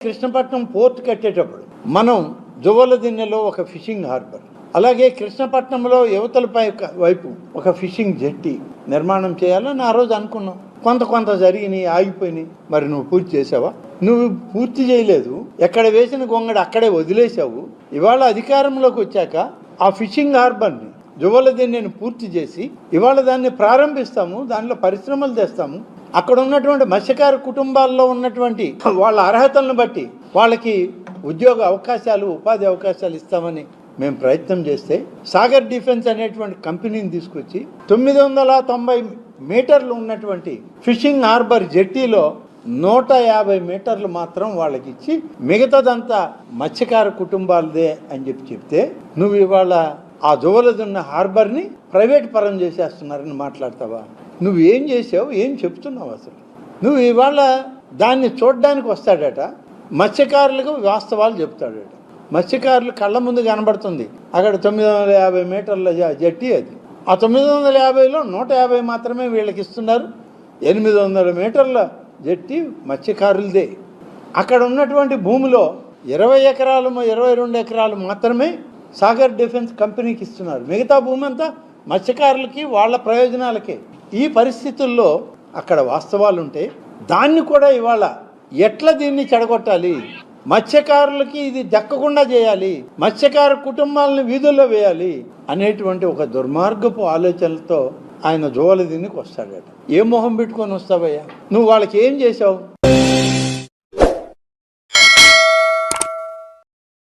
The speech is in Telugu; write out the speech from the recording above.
కృష్ణపట్నం పోర్ట్ కట్టేటప్పుడు మనం జువ్వలదిన్నెలో ఒక ఫిషింగ్ హార్బర్, అలాగే కృష్ణపట్నంలో యువతల వైపు ఒక ఫిషింగ్ జెట్టి నిర్మాణం చేయాలని ఆ రోజు అనుకున్నాం. కొంత జరిగినాయి, ఆగిపోయినాయి. మరి నువ్వు పూర్తి చేసావా? నువ్వు పూర్తి చేయలేదు. ఎక్కడ వేసిన గొంగడు అక్కడే వదిలేసావు. ఇవాళ అధికారంలోకి వచ్చాక ఆ ఫిషింగ్ హార్బర్ని జువ్వలదిన్నెను పూర్తి చేసి ఇవాళ దాన్ని ప్రారంభిస్తాము, దానిలో పరిశ్రమలు తెస్తాము. అక్కడ ఉన్నటువంటి మత్స్యకార కుటుంబాల్లో ఉన్నటువంటి వాళ్ళ అర్హతలను బట్టి వాళ్ళకి ఉద్యోగ అవకాశాలు, ఉపాధి అవకాశాలు ఇస్తామని మేము ప్రయత్నం చేస్తే సాగర్ డిఫెన్స్ అనేటువంటి కంపెనీని తీసుకొచ్చి 990 మీటర్లు ఉన్నటువంటి ఫిషింగ్ హార్బర్ జెట్టీలో 150 మీటర్లు మాత్రం వాళ్ళకి ఇచ్చి మిగతాదంతా మత్స్యకార కుటుంబాలదే అని చెప్తే నువ్వు ఇవాళ ఆ జువ్వలదిన్న హార్బర్ని ప్రైవేట్ పరం చేసేస్తున్నారని మాట్లాడతావా? నువ్వు ఏం చేసావు, ఏం చెప్తున్నావు అసలు? నువ్వు ఇవాళ దాన్ని చూడడానికి వస్తాడట, మత్స్యకారులకు వాస్తవాలు చెప్తాడట. మత్స్యకారులు కళ్ళ ముందు కనబడుతుంది అక్కడ 950 మీటర్ల జట్టి. అది ఆ 950లో 150 మాత్రమే వీళ్ళకి ఇస్తున్నారు. 800 మీటర్ల జట్టి మత్స్యకారులదే. అక్కడ ఉన్నటువంటి భూమిలో 20 ఎకరాలు 22 ఎకరాలు మాత్రమే సాగర్ డిఫెన్స్ కంపెనీకి ఇస్తున్నారు. మిగతా భూమి అంతా మత్స్యకారులకి, వాళ్ళ ప్రయోజనాలకే. ఈ పరిస్థితుల్లో అక్కడ వాస్తవాలు ఉంటే దాన్ని కూడా ఇవాళ ఎట్లా దీన్ని చెడగొట్టాలి, మత్స్యకారులకి ఇది దక్కకుండా చేయాలి, మత్స్యకార కుటుంబాలను వీధుల్లో వేయాలి అనేటువంటి ఒక దుర్మార్గపు ఆలోచనలతో ఆయన జువ్వలదిన్నెకి వస్తాడట. ఏ మొహం పెట్టుకొని వస్తావయ్యా? నువ్వు వాళ్ళకి ఏం చేసావు?